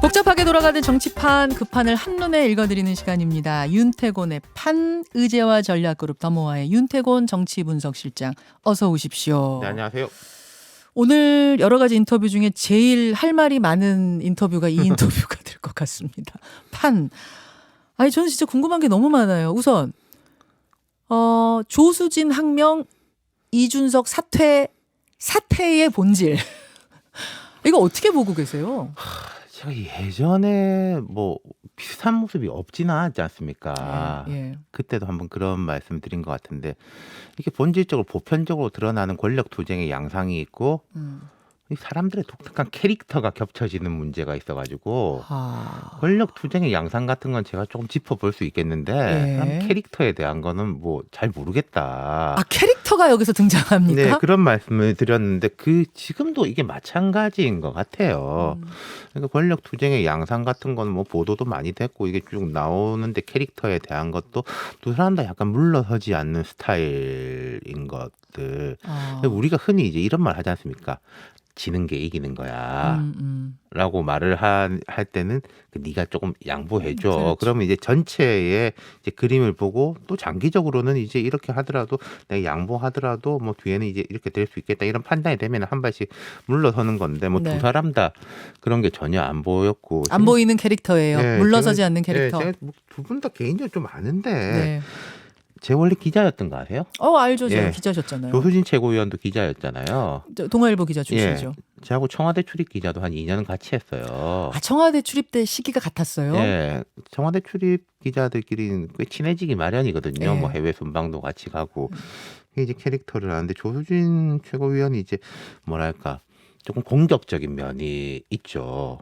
복잡하게 돌아가는 정치판 그 판을 한눈에 읽어드리는 시간입니다. 윤태곤의 판, 의제와 전략그룹 더모아의 윤태곤 정치분석실장 어서 오십시오. 네, 안녕하세요. 오늘 여러 가지 인터뷰 중에 제일 할 말이 많은 인터뷰가 이 인터뷰가 될 것 같습니다. 판. 아니 저는 진짜 궁금한 게 너무 많아요. 우선 조수진 항명 이준석 사퇴의 본질. 이거 어떻게 보고 계세요? 제가 예전에 뭐 비슷한 모습이 없지는 않았지 않습니까? 예. 그때도 한번 그런 말씀 드린 것 같은데 이게 본질적으로 보편적으로 드러나는 권력 투쟁의 양상이 있고 이 사람들의 독특한 캐릭터가 겹쳐지는 문제가 있어가지고 권력 투쟁의 양상 같은 건 제가 조금 짚어볼 수 있겠는데 예. 캐릭터에 대한 거는 뭐 잘 모르겠다. 아 캐릭터가 여기서 등장합니까? 네, 그런 말씀을 드렸는데 지금도 이게 마찬가지인 것 같아요. 그러니까 권력 투쟁의 양상 같은 거는 뭐 보도도 많이 됐고 이게 쭉 나오는데 캐릭터에 대한 것도 두 사람 다 약간 물러서지 않는 스타일인 것들. 우리가 흔히 이제 이런 말 하지 않습니까? 지는 게 이기는 거야. 라고 말을 할 때는 네가 조금 양보해줘. 그렇죠. 그러면 이제 전체의 이제 그림을 보고 또 장기적으로는 이제 이렇게 하더라도 내가 양보하더라도 뭐 뒤에는 이제 이렇게 될 수 있겠다. 이런 판단이 되면 한 발씩 물러서는 건데 뭐 두 사람 다 그런 게 전혀 안 보였고. 안 보이는 캐릭터예요. 네, 물러서지 않는 캐릭터. 제가 두 분 다 개인적으로 좀 아는데 네. 제 원래 기자였던 거 아세요? 알죠. 제가 예. 기자셨잖아요. 조수진 최고위원도 기자였잖아요. 동아일보 기자 출신이죠. 저하고 청와대 출입 기자도 한 2년 같이 했어요. 청와대 출입 때 시기가 같았어요? 예. 청와대 출입 기자들끼리는 꽤 친해지기 마련이거든요. 예. 뭐 해외 순방도 같이 가고. 이게 이제 캐릭터를 하는데 조수진 최고위원이 이제 뭐랄까 조금 공격적인 면이 있죠.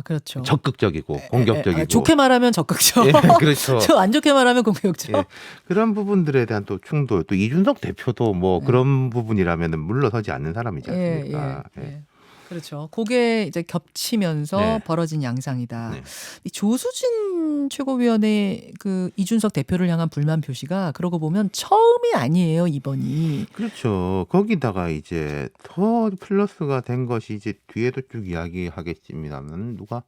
그렇죠. 적극적이고 공격적이고. 좋게 말하면 적극적. 예, 그렇죠. 안 좋게 말하면 공격적. 예, 그런 부분들에 대한 또 충돌, 또 이준석 대표도 뭐 그런 부분이라면 물러서지 않는 사람이지 않습니까? 예. 그렇죠. 그게 이제 겹치면서 네. 벌어진 양상이다. 네. 이 조수진 최고위원의 그 이준석 대표를 향한 불만 표시가 그러고 보면 처음이 아니에요, 이번이. 그렇죠. 거기다가 이제 더 플러스가 된 것이 이제 뒤에도 쭉 이야기하겠습니다만 누가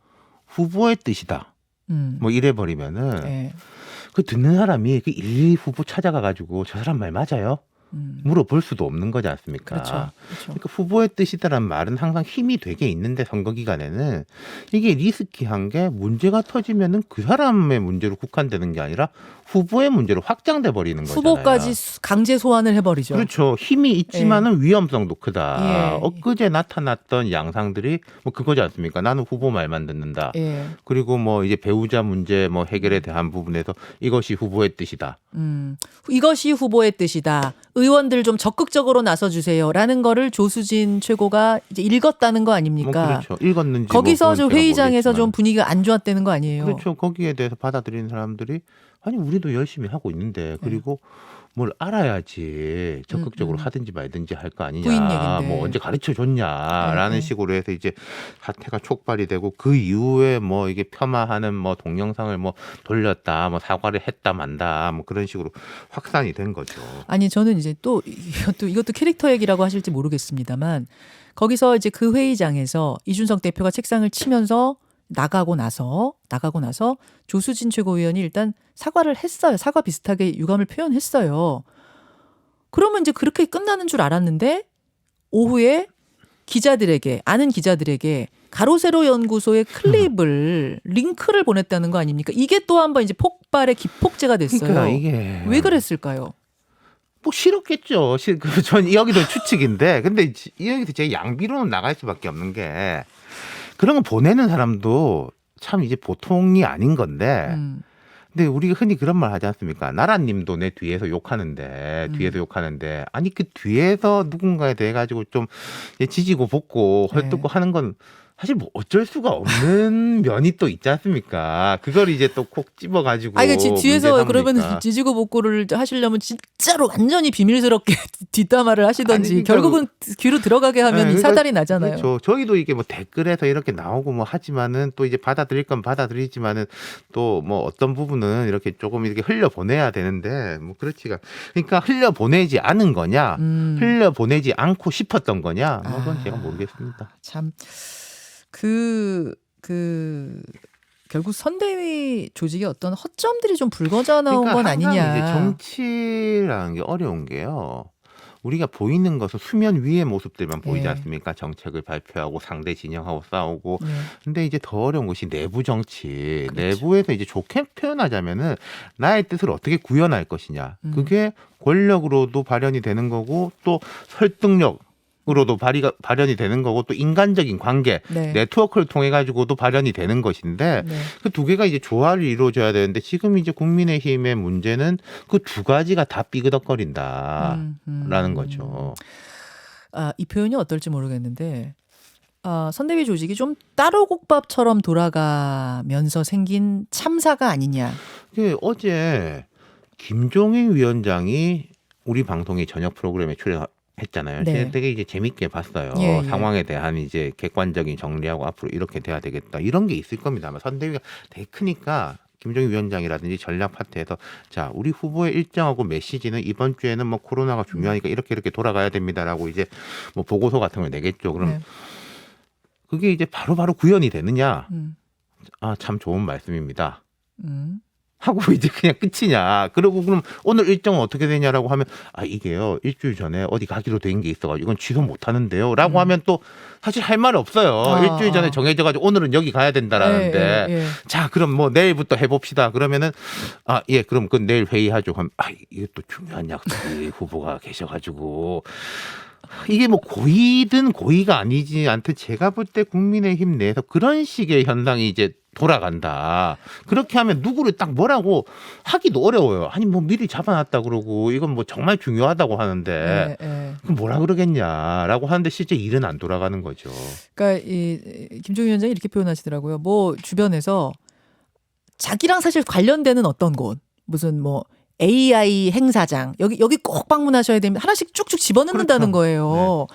후보의 뜻이다. 뭐 이래 버리면은 예. 그 듣는 사람이 그 일일이 후보 찾아가 가지고 저 사람 말 맞아요? 물어볼 수도 없는 거지 않습니까? 그렇죠. 그러니까 후보의 뜻이다란 말은 항상 힘이 되게 있는데 선거 기간에는 이게 리스키한 게 문제가 터지면은 그 사람의 문제로 국한되는 게 아니라 후보의 문제로 확장돼 버리는 거잖아요. 후보까지 강제 소환을 해버리죠. 그렇죠. 힘이 있지만은 위험성도 크다. 예. 엊그제 나타났던 양상들이 뭐 그거지 않습니까? 나는 후보 말만 듣는다. 예. 그리고 뭐 이제 배우자 문제 뭐 해결에 대한 부분에서 이것이 후보의 뜻이다. 이것이 후보의 뜻이다. 의원들 좀 적극적으로 나서주세요라는 거를 조수진 최고가 이제 읽었다는 거 아닙니까? 뭐 그렇죠. 읽었는지 거기서 뭐 저 그건 제가 회의장에서 좀 모르겠지만. 분위기가 안 좋았다는 거 아니에요? 그렇죠. 거기에 대해서 받아들이는 사람들이 아니 우리도 열심히 하고 있는데 그리고 뭘 알아야지 적극적으로 하든지 말든지 할 거 부인 아니냐. 얘긴데. 뭐 언제 가르쳐 줬냐라는 네. 식으로 해서 이제 사태가 촉발이 되고 그 이후에 뭐 이게 폄하하는 뭐 동영상을 뭐 돌렸다, 뭐 사과를 했다 만다, 뭐 그런 식으로 확산이 된 거죠. 아니 저는 이제 또 이것도 캐릭터 얘기라고 하실지 모르겠습니다만 거기서 이제 그 회의장에서 이준석 대표가 책상을 치면서 나가고 나서 조수진 최고위원이 일단 사과를 했어요. 사과 비슷하게 유감을 표현했어요. 그러면 이제 그렇게 끝나는 줄 알았는데 오후에 아는 기자들에게 가로세로 연구소의 클립을 링크를 보냈다는 거 아닙니까? 이게 또 한 번 이제 폭발의 기폭제가 됐어요. 그러니까 이게 왜 그랬을까요? 뭐 싫었겠죠. 전 여기도 추측인데, 근데 여기서 제 양비로는 나갈 수밖에 없는 게 그런 거 보내는 사람도 참 이제 보통이 아닌 건데. 근데 우리가 흔히 그런 말 하지 않습니까? 나라님도 내 뒤에서 욕하는데 아니 그 뒤에서 누군가에 대해 가지고 좀 지지고 볶고 헐뜯고 하는 건 사실 뭐 어쩔 수가 없는 면이 또 있지 않습니까? 그걸 이제 또 콕 집어가지고. 그러니까 뒤에서 문제 그러면 삼으니까. 지지고 볶고를 하시려면 진짜로 완전히 비밀스럽게 뒷담화를 하시던지 아니, 그러니까 결국은 귀로 들어가게 하면 네, 사달이 나잖아요. 그렇죠. 저희도 이게 뭐 댓글에서 이렇게 나오고 뭐 하지만은 또 이제 받아들일 건 받아들이지만은 또 뭐 어떤 부분은 이렇게 조금 이렇게 흘려 보내야 되는데 뭐 그렇지가. 그러니까 흘려 보내지 않은 거냐, 흘려 보내지 않고 싶었던 거냐, 뭐 그건 제가 모르겠습니다. 참 결국 선대위 조직의 어떤 허점들이 좀 불거져 나온 그러니까 건 항상 아니냐. 이제 정치라는 게 어려운 게요. 우리가 보이는 것은 수면 위의 모습들만 보이지 예. 않습니까? 정책을 발표하고 상대 진영하고 싸우고. 예. 근데 이제 더 어려운 것이 내부 정치. 그렇죠. 내부에서 이제 좋게 표현하자면은 나의 뜻을 어떻게 구현할 것이냐. 그게 권력으로도 발현이 되는 거고 또 설득력으로도 발현이 되는 거고 또 인간적인 관계, 네. 네트워크를 통해 가지고도 발현이 되는 것인데 네. 그 두 개가 이제 조화를 이루어져야 되는데 지금 이제 국민의힘의 문제는 그 두 가지가 다 삐그덕거린다라는 거죠. 이 표현이 어떨지 모르겠는데 선대위 조직이 좀 따로국밥처럼 돌아가면서 생긴 참사가 아니냐. 그 어제 김종인 위원장이 우리 방송의 저녁 프로그램에 출연했잖아요. 네. 되게 이제 재밌게 봤어요. 예, 예. 상황에 대한 이제 객관적인 정리하고 앞으로 이렇게 돼야 되겠다. 이런 게 있을 겁니다. 아마 선대위가 되게 크니까 김종인 위원장이라든지 전략 파트에서 자, 우리 후보의 일정하고 메시지는 이번 주에는 뭐 코로나가 중요하니까 이렇게 돌아가야 됩니다라고 이제 뭐 보고서 같은 걸 내겠죠. 그럼 네. 그게 이제 바로바로 구현이 되느냐? 음. 참 좋은 말씀입니다. 음. 하고 이제 그냥 끝이냐. 그러고 그럼 오늘 일정은 어떻게 되냐라고 하면 이게요. 일주일 전에 어디 가기로 된 게 있어가지고 이건 취소 못 하는데요. 라고 하면 또 사실 할 말 없어요. 일주일 전에 정해져가지고 오늘은 여기 가야 된다라는데. 예. 자, 그럼 뭐 내일부터 해봅시다. 그러면은 예, 그럼 그 내일 회의하죠. 그럼 이게 또 중요한 약속이 후보가 계셔가지고. 이게 뭐 고의든 고의가 아니지 않든 제가 볼 때 국민의힘 내에서 그런 식의 현상이 이제 돌아간다. 그렇게 하면 누구를 딱 뭐라고 하기도 어려워요. 아니 뭐 미리 잡아놨다 그러고 이건 뭐 정말 중요하다고 하는데 그럼 뭐라 그러겠냐라고 하는데 실제 일은 안 돌아가는 거죠. 그러니까 이 김종인 위원장이 이렇게 표현하시더라고요. 뭐 주변에서 자기랑 사실 관련되는 어떤 곳 무슨 뭐 AI 행사장 여기 꼭 방문하셔야 됩니다. 하나씩 쭉쭉 집어넣는다는 그렇죠. 거예요.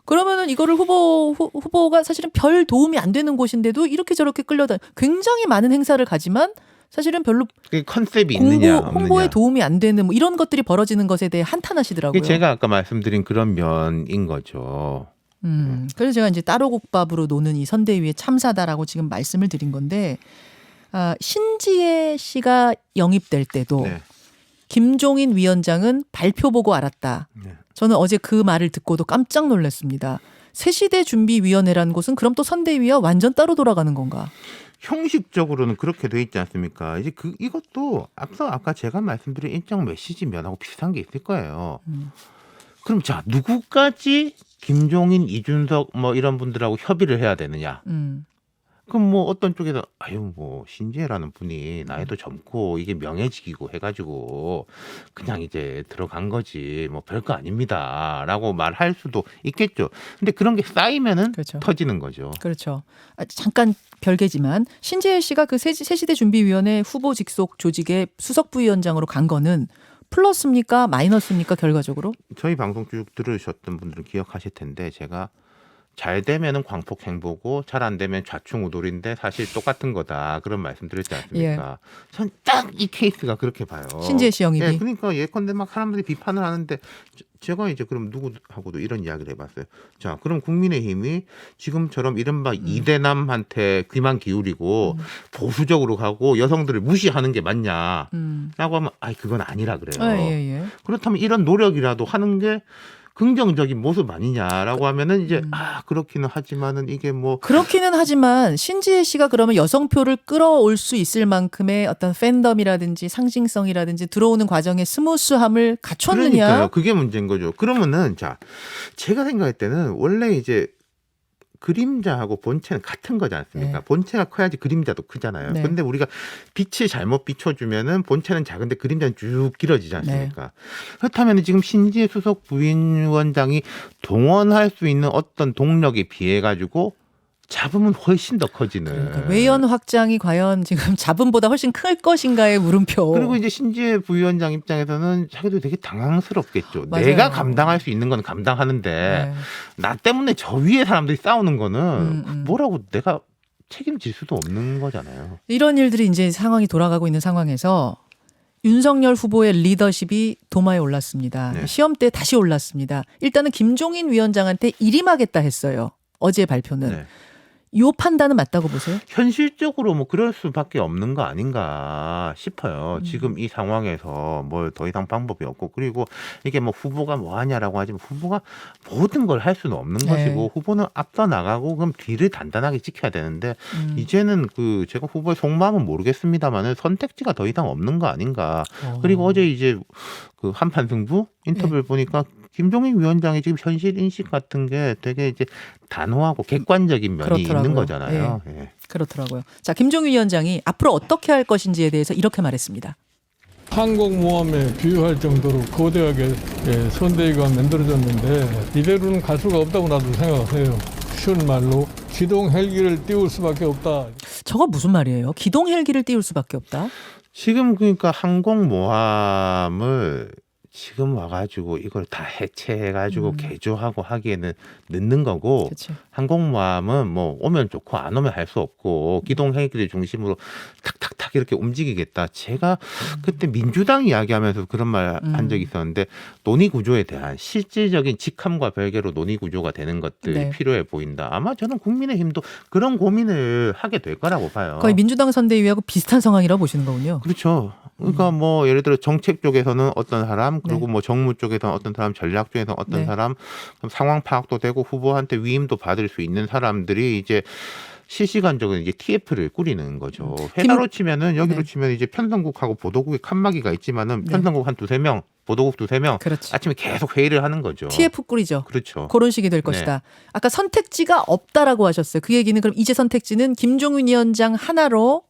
그러면은 이거를 후보가 사실은 별 도움이 안 되는 곳인데도 이렇게 저렇게 끌려다 굉장히 많은 행사를 가지만 사실은 별로 그게 컨셉이 있느냐 없느냐. 홍보에 도움이 안 되는 뭐 이런 것들이 벌어지는 것에 대해 한탄하시더라고요. 그게 제가 아까 말씀드린 그런 면인 거죠. 그래서 제가 이제 따로국밥으로 노는 이 선대위의 참사다라고 지금 말씀을 드린 건데 신지혜 씨가 영입될 때도 네. 김종인 위원장은 발표 보고 알았다. 네. 저는 어제 그 말을 듣고도 깜짝 놀랐습니다. 새시대 준비위원회라는 곳은 그럼 또 선대위와 완전 따로 돌아가는 건가? 형식적으로는 그렇게 돼 있지 않습니까? 이제 이것도 아까 제가 말씀드린 일정 메시지 면하고 비슷한 게 있을 거예요. 그럼 자, 누구까지 김종인, 이준석 뭐 이런 분들하고 협의를 해야 되느냐? 그럼 뭐 어떤 쪽에서 뭐 신지혜라는 분이 나이도 젊고 이게 명예직이고 해가지고 그냥 이제 들어간 거지 뭐 별거 아닙니다라고 말할 수도 있겠죠. 근데 그런 게 쌓이면은 그렇죠. 터지는 거죠. 그렇죠. 잠깐 별개지만 신지혜 씨가 그 새시대 준비위원회 후보 직속 조직의 수석 부위원장으로 간 거는 플러스입니까 마이너스입니까 결과적으로? 저희 방송 쭉 들으셨던 분들은 기억하실 텐데 제가 잘 되면은 광폭 행보고 잘 안 되면 좌충우돌인데 사실 똑같은 거다 그런 말씀 드렸지 않습니까? 전 딱 이 케이스가 그렇게 봐요. 신지혜 씨 영입이. 네, 그러니까 예컨대 막 사람들이 비판을 하는데 제가 이제 그럼 누구하고도 이런 이야기를 해봤어요. 자, 그럼 국민의힘이 지금처럼 이른바 이대남한테 귀만 기울이고 보수적으로 가고 여성들을 무시하는 게 맞냐라고 하면 그건 아니라 그래요. 예. 그렇다면 이런 노력이라도 하는 게 긍정적인 모습 아니냐라고 하면은 이제 그렇기는 하지만은 이게 뭐 그렇기는 하지만 신지혜 씨가 그러면 여성표를 끌어올 수 있을 만큼의 어떤 팬덤이라든지 상징성이라든지 들어오는 과정의 스무스함을 갖췄느냐? 그러니까요. 그게 문제인 거죠. 그러면은 자, 제가 생각할 때는 원래 이제 그림자하고 본체는 같은 거지 않습니까? 네. 본체가 커야지 그림자도 크잖아요. 네. 근데 우리가 빛을 잘못 비춰주면은 본체는 작은데 그림자는 쭉 길어지지 않습니까? 그렇다면 지금 신지혜 수석 부위원장이 동원할 수 있는 어떤 동력에 비해 가지고 잡음은 훨씬 더 커지는. 그러니까 외연 확장이 과연 지금 잡음보다 훨씬 클 것인가의 물음표. 그리고 이제 신지혜 부위원장 입장에서는 자기도 되게 당황스럽겠죠. 맞아요. 내가 감당할 수 있는 건 감당하는데 나 때문에 저 위에 사람들이 싸우는 거는 뭐라고 내가 책임질 수도 없는 거잖아요. 이런 일들이 이제 상황이 돌아가고 있는 상황에서 윤석열 후보의 리더십이 도마에 올랐습니다. 네. 시험 때 다시 올랐습니다. 일단은 김종인 위원장한테 일임하겠다 했어요. 어제 발표는. 네. 요 판단은 맞다고 보세요? 현실적으로 뭐 그럴 수밖에 없는 거 아닌가 싶어요. 지금 이 상황에서 뭘 더 이상 방법이 없고, 그리고 이게 뭐 후보가 뭐 하냐라고 하지만 후보가 모든 걸 할 수는 없는 네. 것이고, 후보는 앞서 나가고 그럼 뒤를 단단하게 지켜야 되는데 이제는 그 제가 후보의 속마음은 모르겠습니다만은 선택지가 더 이상 없는 거 아닌가. 그리고 어제 이제 그 한판 승부 인터뷰를 보니까 김종인 위원장의 지금 현실 인식 같은 게 되게 이제 단호하고 객관적인 면이 있는 그렇더라고요. 거잖아요. 예. 그렇더라고요. 자, 김종인 위원장이 앞으로 어떻게 할 것인지에 대해서 이렇게 말했습니다. 항공모함에 비유할 정도로 거대하게 선대위가 만들어졌는데 이대로는 갈 수가 없다고 나도 생각해요. 쉬운 말로 기동 헬기를 띄울 수밖에 없다. 저거 무슨 말이에요? 기동 헬기를 띄울 수밖에 없다. 지금 그러니까 항공모함을 지금 와가지고 이걸 다 해체해가지고 개조하고 하기에는 늦는 거고, 그치. 항공모함은 뭐 오면 좋고 안 오면 할 수 없고 기동 헬기를 중심으로 탁탁탁 이렇게 움직이겠다. 제가 그때 민주당 이야기하면서 그런 말 한 적이 있었는데, 논의 구조에 대한 실질적인 직함과 별개로 논의 구조가 되는 것들이 네. 필요해 보인다. 아마 저는 국민의힘도 그런 고민을 하게 될 거라고 봐요. 거의 민주당 선대위하고 비슷한 상황이라고 보시는 거군요. 그렇죠. 그러니까 뭐 예를 들어 정책 쪽에서는 어떤 사람, 그리고 네. 뭐 정무 쪽에서는 어떤 사람, 전략 쪽에서는 어떤 네. 사람, 그럼 상황 파악도 되고 후보한테 위임도 받을 수 있는 사람들이 이제 실시간적으로 이제 TF를 꾸리는 거죠. 회사로 치면은 여기로 네. 치면 이제 편성국하고 보도국에 칸막이가 있지만은 네. 편성국 한 두세 명, 보도국 두세 명, 그렇지. 아침에 계속 회의를 하는 거죠. TF 꾸리죠. 그렇죠. 그런 식이 될 것이다. 아까 선택지가 없다라고 하셨어요. 그 얘기는 그럼 이제 선택지는 김종인 위원장 하나로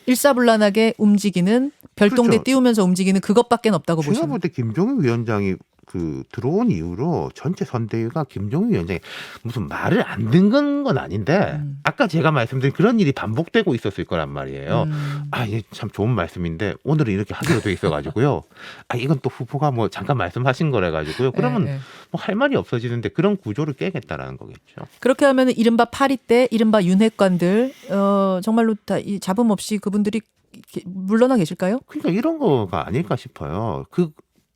일사불란하게 움직이는, 별동대 그렇죠. 띄우면서 움직이는 그것밖에 없다고 제가 보시는. 볼 때 김종인 위원장이 그 들어온 이후로 전체 선대위가 김종인 위원장이 무슨 말을 안 듣는 건 아닌데, 아까 제가 말씀드린 그런 일이 반복되고 있었을 거란 말이에요. 아, 이게 참 좋은 말씀인데 오늘은 이렇게 하기로 돼 있어가지고요. 아, 이건 또 후보가 뭐 잠깐 말씀하신 거래 가지고요. 그러면 예, 예. 뭐 할 말이 없어지는데 그런 구조를 깨겠다라는 거겠죠. 그렇게 하면 이른바 파리 때 이른바 윤핵관들 정말로 다 이 잡음 없이 그분들이 이렇게 물러나 계실까요? 그러니까 이런 거가 아닐까 싶어요. 그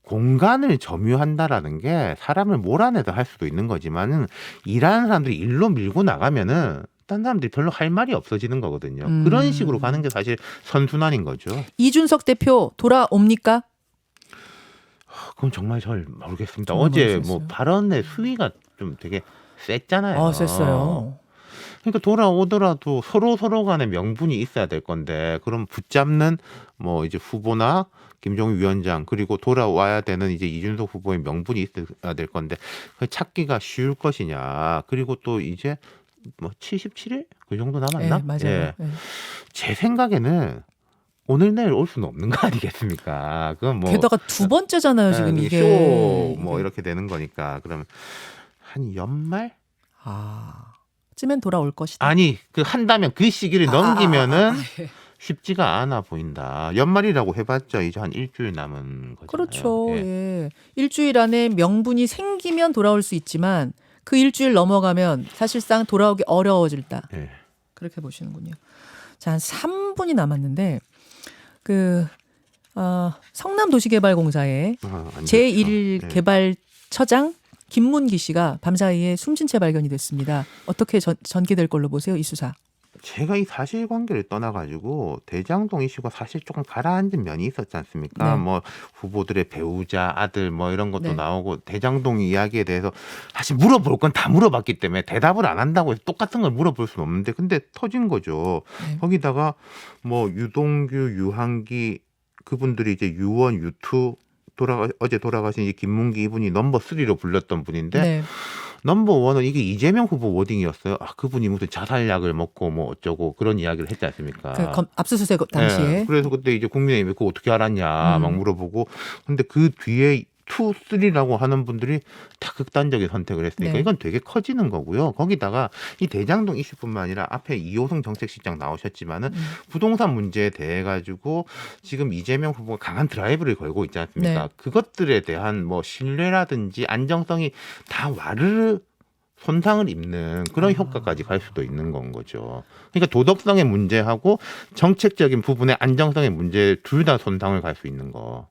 공간을 점유한다라는 게 사람을 몰아내다 할 수도 있는 거지만은, 일하는 사람들이 일로 밀고 나가면은 딴 사람들이 별로 할 말이 없어지는 거거든요. 그런 식으로 가는 게 사실 선순환인 거죠. 이준석 대표 돌아옵니까? 그건 정말 잘 모르겠습니다. 정말 어제 모르겠어요. 뭐 발언의 수위가 좀 되게 셌잖아요. 셌어요. 그러니까 돌아오더라도 서로 간에 명분이 있어야 될 건데, 그럼 붙잡는 뭐 이제 후보나 김종인 위원장, 그리고 돌아와야 되는 이제 이준석 후보의 명분이 있어야 될 건데, 그 찾기가 쉬울 것이냐. 그리고 또 이제 뭐 77일 그 정도 남았나? 네, 맞아요. 예. 예. 제 생각에는 오늘 내일 올 수는 없는 거 아니겠습니까? 그건 뭐 게다가 두 번째잖아요, 지금 예, 이게. 쇼뭐 이렇게 되는 거니까. 그러면 한 연말? 쯤엔 돌아올 것이다. 아니, 그 한다면 그 시기를 넘기면은 예. 쉽지가 않아 보인다. 연말이라고 해봤자 이제 한 일주일 남은 거잖아요. 그렇죠. 예. 예. 일주일 안에 명분이 생기면 돌아올 수 있지만 그 일주일 넘어가면 사실상 돌아오기 어려워질다. 예. 그렇게 보시는군요. 자, 한 3분이 남았는데 그 성남도시개발공사의 안 제1 됐죠. 예. 개발처장 김문기 씨가 밤사이에 숨진 채 발견이 됐습니다. 어떻게 전개될 걸로 보세요, 이 수사? 제가 이 사실관계를 떠나가지고 대장동 이슈가 사실 조금 가라앉은 면이 있었지 않습니까? 네. 뭐 후보들의 배우자, 아들 뭐 이런 것도 네. 나오고, 대장동 이야기에 대해서 사실 물어볼 건 다 물어봤기 때문에 대답을 안 한다고 해서 똑같은 걸 물어볼 수는 없는데, 근데 터진 거죠. 네. 거기다가 뭐 유동규, 유한기 그분들이 이제 유원, 유투 어제 돌아가신 이 김문기 이분이 넘버 3로 불렸던 분인데, 네. 넘버 원은 이게 이재명 후보 워딩이었어요. 아, 그분이 무슨 자살약을 먹고 뭐 어쩌고 그런 이야기를 했지 않습니까? 그 압수수색 당시에. 네, 그래서 그때 이제 국민의힘이 그거 어떻게 알았냐 막 물어보고, 근데 그 뒤에 2, 3라고 하는 분들이 다 극단적인 선택을 했으니까 네. 이건 되게 커지는 거고요. 거기다가 이 대장동 이슈뿐만 아니라 앞에 이호성 정책실장 나오셨지만은 부동산 문제에 대해 가지고 지금 이재명 후보가 강한 드라이브를 걸고 있지 않습니까? 네. 그것들에 대한 뭐 신뢰라든지 안정성이 다 와르르 손상을 입는 그런 효과까지 갈 수도 있는 건 거죠. 그러니까 도덕성의 문제하고 정책적인 부분의 안정성의 문제 둘 다 손상을 갈 수 있는 거.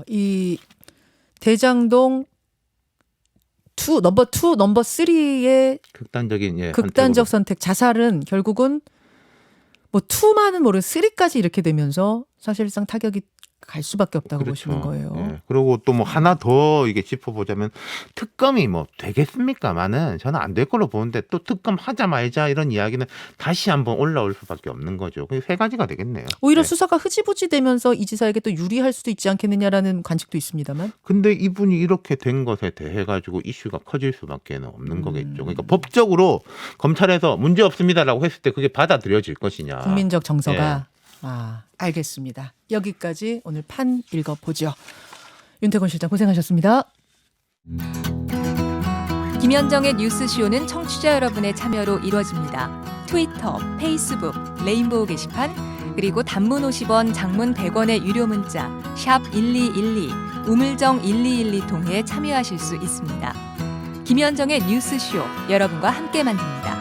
이 대장동 넘버 2, 넘버 3의 극단적인 극단적 선택으로. 선택 자살은 결국은 뭐 2만은 모르 3까지 이렇게 되면서 사실상 타격이 갈 수밖에 없다고 보시는 거예요. 예. 그리고 또 뭐 하나 더 이게 짚어보자면 특검이 뭐 되겠습니까만은 저는 안 될 걸로 보는데 또 특검 하자 말자 이런 이야기는 다시 한번 올라올 수밖에 없는 거죠. 그게 세 가지가 되겠네요. 오히려 네. 수사가 흐지부지 되면서 이 지사에게 또 유리할 수도 있지 않겠느냐라는 관측도 있습니다만. 근데 이분이 이렇게 된 것에 대해 가지고 이슈가 커질 수밖에 없는 거겠죠. 그러니까 법적으로 검찰에서 문제 없습니다라고 했을 때 그게 받아들여질 것이냐. 국민적 정서가 알겠습니다. 여기까지 오늘 판 읽어보죠. 윤태권 실장 고생하셨습니다. 김현정의 뉴스쇼는 청취자 여러분의 참여로 이루어집니다. 트위터, 페이스북, 레인보우 게시판, 그리고 단문 50원, 장문 100원의 유료 문자 샵 1212, 우물정 1212 통해 참여하실 수 있습니다. 김현정의 뉴스쇼, 여러분과 함께 만듭니다.